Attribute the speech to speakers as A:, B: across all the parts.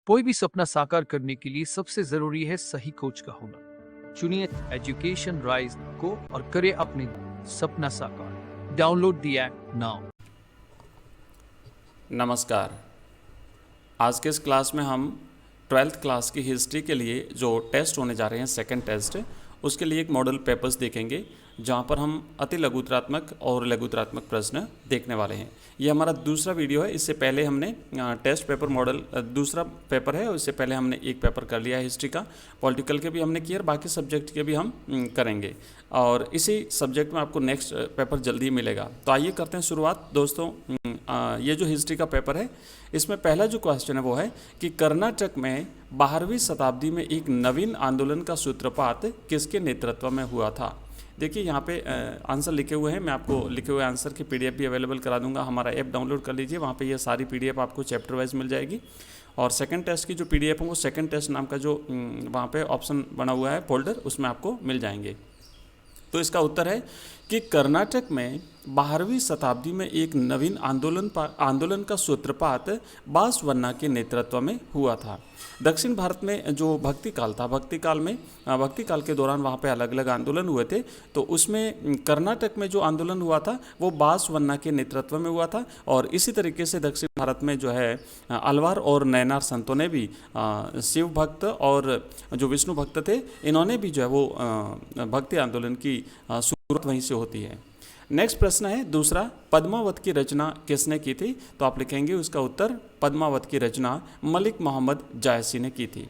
A: कोई भी सपना साकार करने के लिए सबसे जरूरी है सही कोच का होना। चुनिए एजुकेशन राइज को और करें अपने सपना साकार। Download the app now.
B: नमस्कार। आज के इस क्लास में हम 12th क्लास की हिस्ट्री के लिए जो टेस्ट होने जा रहे हैं, सेकंड टेस्ट, उसके लिए एक मॉडल पेपर्स देखेंगे जहां पर हम अति लघुतरात्मक और लघुतरात्मक प्रश्न देखने वाले हैं। ये हमारा दूसरा वीडियो है। इससे पहले हमने टेस्ट पेपर मॉडल दूसरा पेपर है, और इससे पहले हमने एक पेपर कर लिया है हिस्ट्री का। पॉलिटिकल के भी हमने किया और बाकी सब्जेक्ट के भी हम करेंगे, और इसी सब्जेक्ट में आपको नेक्स्ट पेपर जल्दी मिलेगा। तो आइए करते हैं शुरुआत दोस्तों। ये जो हिस्ट्री का पेपर है, इसमें पहला जो क्वेश्चन है वो है कि कर्नाटक में 12वीं शताब्दी में एक नवीन आंदोलन का सूत्रपात किसके नेतृत्व में हुआ था। देखिए यहाँ पे आंसर लिखे हुए हैं। मैं आपको लिखे हुए आंसर की पीडीएफ भी अवेलेबल करा दूंगा। हमारा ऐप डाउनलोड कर लीजिए, वहाँ पे ये सारी पीडीएफ आपको चैप्टर वाइज मिल जाएगी। और सेकंड टेस्ट की जो पीडीएफ है वो सेकंड टेस्ट नाम का जो वहाँ पे ऑप्शन बना हुआ है फोल्डर, उसमें आपको मिल जाएंगे। तो इसका उत्तर है कि कर्नाटक में 12वीं शताब्दी में एक नवीन आंदोलन का सूत्रपात बासवन्ना के नेतृत्व में हुआ था। दक्षिण भारत में जो भक्ति काल था, भक्ति काल के दौरान वहाँ पे अलग अलग आंदोलन हुए थे। तो उसमें कर्नाटक में जो आंदोलन हुआ था वो बासवन्ना के नेतृत्व में हुआ था। और इसी तरीके से दक्षिण भारत में जो है अलवार और नयनार संतों ने भी, शिव भक्त और जो विष्णु भक्त थे, इन्होंने भी जो है वो भक्ति आंदोलन की शुरुआत वहीं से होती है। नेक्स्ट प्रश्न है दूसरा, पद्मावत की रचना किसने की थी। तो आप लिखेंगे उसका उत्तर, पद्मावत की रचना मलिक मोहम्मद जायसी ने की थी।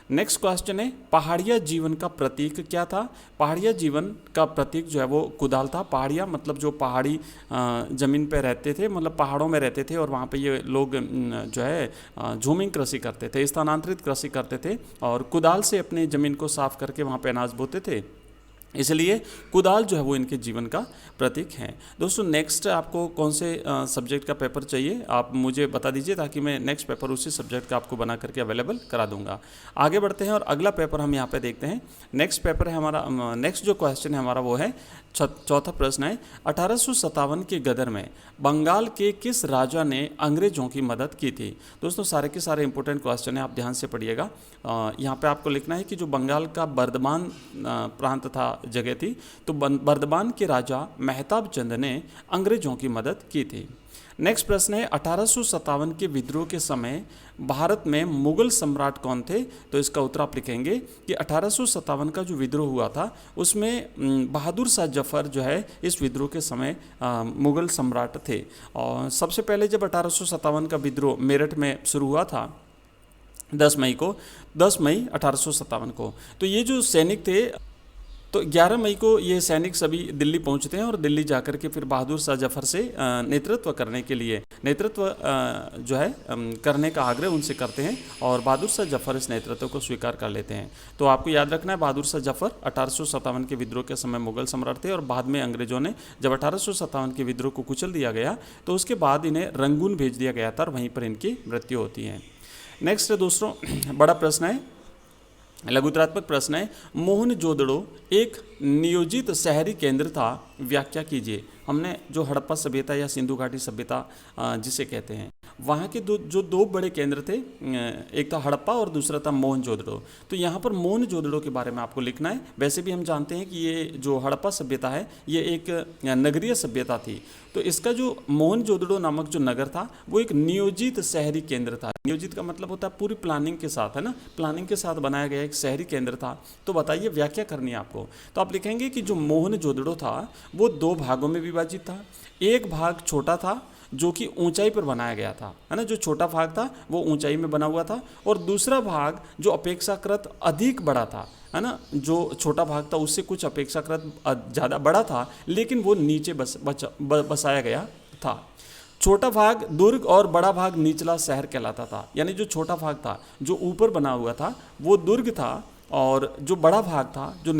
B: नेक्स्ट क्वेश्चन है, पहाड़िया जीवन का प्रतीक क्या था। पहाड़िया जीवन का प्रतीक जो है वो कुदाल था। पहाड़िया मतलब जो पहाड़ी ज़मीन पे रहते थे, मतलब पहाड़ों में रहते थे, और वहाँ पे ये लोग जो है झूमिंग कृषि करते थे, स्थानांतरित कृषि करते थे, और कुदाल से अपनी ज़मीन को साफ करके वहाँ पे अनाज बोते थे। इसलिए कुदाल जो है वो इनके जीवन का प्रतीक है। दोस्तों नेक्स्ट आपको कौन से सब्जेक्ट का पेपर चाहिए, आप मुझे बता दीजिए, ताकि मैं नेक्स्ट पेपर उसी सब्जेक्ट का आपको बना करके अवेलेबल करा दूंगा। आगे बढ़ते हैं और अगला पेपर हम यहाँ पे देखते हैं। नेक्स्ट पेपर है हमारा, नेक्स्ट जो क्वेश्चन है हमारा वो है, चौथा प्रश्न है, 1857 के गदर में बंगाल के किस राजा ने अंग्रेजों की मदद की थी। दोस्तों सारे के सारे इंपॉर्टेंट क्वेश्चन है, आप ध्यान से पढ़िएगा। यहाँ पे आपको लिखना है कि जो बंगाल का बर्धमान प्रांत था, जगह थी, तो बर्धमान के राजा मेहताब चंद ने अंग्रेजों की मदद की थी। नेक्स्ट प्रश्न है, 1857 के विद्रोह के समय भारत में मुगल सम्राट कौन थे। तो इसका उत्तर आप लिखेंगे कि 1857 का जो विद्रोह हुआ था उसमें बहादुर शाह जफर जो है इस विद्रोह के समय मुगल सम्राट थे। और सबसे पहले जब 1857 का विद्रोह मेरठ में शुरू हुआ था 10 मई 1857 को, तो ये जो सैनिक थे, तो 11 मई को ये सैनिक सभी दिल्ली पहुंचते हैं, और दिल्ली जाकर के फिर बहादुर शाह जफर से नेतृत्व जो है करने का आग्रह उनसे करते हैं, और बहादुर शाह जफर इस नेतृत्व को स्वीकार कर लेते हैं। तो आपको याद रखना है, बहादुर शाह जफर 1857 के विद्रोह के समय मुगल सम्राट थे, और बाद में अंग्रेजों ने जब 1857 के विद्रोह को कुचल दिया गया तो उसके बाद इन्हें रंगून भेज दिया गया था, और वहीं पर इनकी मृत्यु होती है। नेक्स्ट दोस्तों बड़ा प्रश्न है, लघुतरात्मक प्रश्न है, मोहनजोदड़ो एक नियोजित शहरी केंद्र था, व्याख्या कीजिए। हमने जो हड़प्पा सभ्यता या सिंधु घाटी सभ्यता जिसे कहते हैं, वहाँ के जो दो बड़े केंद्र थे, एक था हड़प्पा और दूसरा था मोहनजोदड़ो। तो यहाँ पर मोहनजोदड़ो के बारे में आपको लिखना है। वैसे भी हम जानते हैं कि ये जो हड़प्पा सभ्यता है ये एक नगरीय सभ्यता थी। तो इसका जो मोहनजोदड़ो नामक जो नगर था वो एक नियोजित शहरी केंद्र था। नियोजित का मतलब होता है पूरी प्लानिंग के साथ, है ना, प्लानिंग के साथ बनाया गया एक शहरी केंद्र था। तो बताइए व्याख्या करनी है आपको। तो आप लिखेंगे कि जो मोहनजोदड़ो था वो 2 भागों में विभाजित था। एक भाग छोटा था जो कि ऊंचाई पर बनाया गया था, है ना, जो छोटा भाग था वो ऊंचाई में बना हुआ था, और दूसरा भाग जो अपेक्षाकृत अधिक बड़ा था, है ना, जो छोटा भाग था उससे कुछ अपेक्षाकृत ज़्यादा बड़ा था, लेकिन वो नीचे बसाया गया था। छोटा भाग दुर्ग और बड़ा भाग निचला शहर कहलाता था। यानी जो छोटा भाग था जो ऊपर बना हुआ था वो दुर्ग था, और जो बड़ा भाग था जो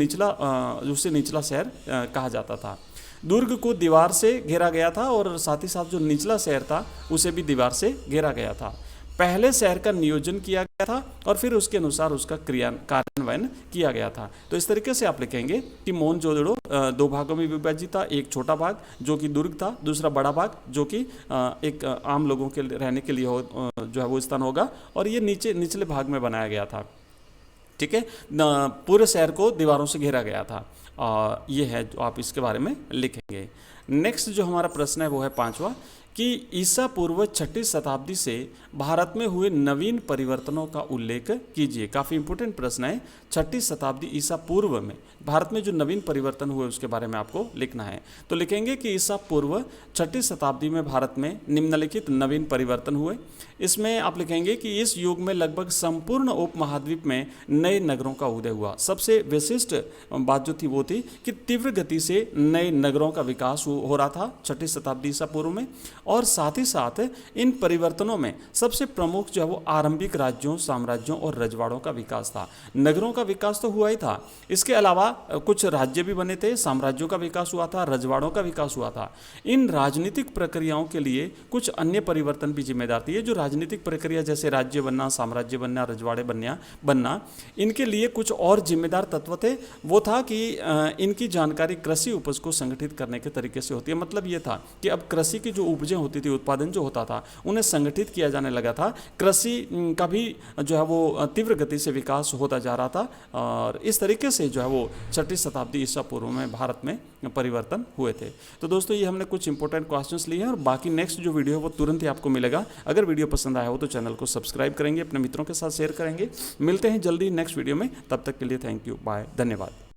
B: उसे निचला शहर कहा जाता था। दुर्ग को दीवार से घेरा गया था, और साथ ही साथ जो निचला शहर था उसे भी दीवार से घेरा गया था। पहले शहर का नियोजन किया गया था और फिर उसके अनुसार उसका कार्यान्वयन किया गया था। तो इस तरीके से आप लिखेंगे कि मोहनजोदड़ो 2 भागों में विभाजित था, एक छोटा भाग जो कि दुर्ग था, दूसरा बड़ा भाग जो कि एक आम लोगों के रहने के लिए जो है वो स्थान होगा, और ये निचले भाग में बनाया गया था। ठीक है, पूरे शहर को दीवारों से घेरा गया था। ये है जो आप इसके बारे में लिखेंगे। नेक्स्ट जो हमारा प्रश्न है वो है 5वां कि ईसा पूर्व 6ठी शताब्दी से भारत में हुए नवीन परिवर्तनों का उल्लेख कीजिए। काफ़ी इंपॉर्टेंट प्रश्न है। 6ठी शताब्दी ईसा पूर्व में भारत में जो नवीन परिवर्तन हुए उसके बारे में आपको लिखना है। तो लिखेंगे कि ईसा पूर्व 6ठी शताब्दी में भारत में निम्नलिखित नवीन परिवर्तन हुए। इसमें आप लिखेंगे कि इस युग में लगभग संपूर्ण उपमहाद्वीप में नए नगरों का उदय हुआ। सबसे विशिष्ट बात जो थी वो थी कि तीव्र गति से नए नगरों का विकास हो रहा था 6ठी शताब्दी ईसा पूर्व में, और साथ ही साथ इन परिवर्तनों में सबसे प्रमुख जो है वो आरंभिक राज्यों, साम्राज्यों और रजवाड़ों का विकास था। नगरों का विकास तो हुआ ही था, इसके अलावा कुछ राज्य भी बने थे, साम्राज्यों का विकास हुआ था, रजवाड़ों का विकास हुआ था। इन राजनीतिक प्रक्रियाओं के लिए कुछ अन्य परिवर्तन भी जिम्मेदार थे। ये जो राजनीतिक प्रक्रिया जैसे राज्य बनना, साम्राज्य बनना, रजवाड़े बनना, इनके लिए कुछ और जिम्मेदार तत्व थे। वो था कि इनकी जानकारी कृषि उपज को संगठित करने के तरीके से होती है। मतलब ये था कि अब कृषि की जो उपजें होती थी, उत्पादन जो होता था, उन्हें संगठित किया जाने लगा था। कृषि का भी जो है वो तीव्र गति से विकास होता जा रहा था, और इस तरीके से जो है वो 6ठी शताब्दी ईसा पूर्व में भारत में परिवर्तन हुए थे। तो दोस्तों ये हमने कुछ इंपॉर्टेंट क्वेश्चंस लिए हैं, और बाकी नेक्स्ट जो वीडियो है वो तुरंत ही आपको मिलेगा। अगर वीडियो पसंद आया हो तो चैनल को सब्सक्राइब करेंगे, अपने मित्रों के साथ शेयर करेंगे। मिलते हैं जल्दी नेक्स्ट वीडियो में, तब तक के लिए थैंक यू, बाय, धन्यवाद।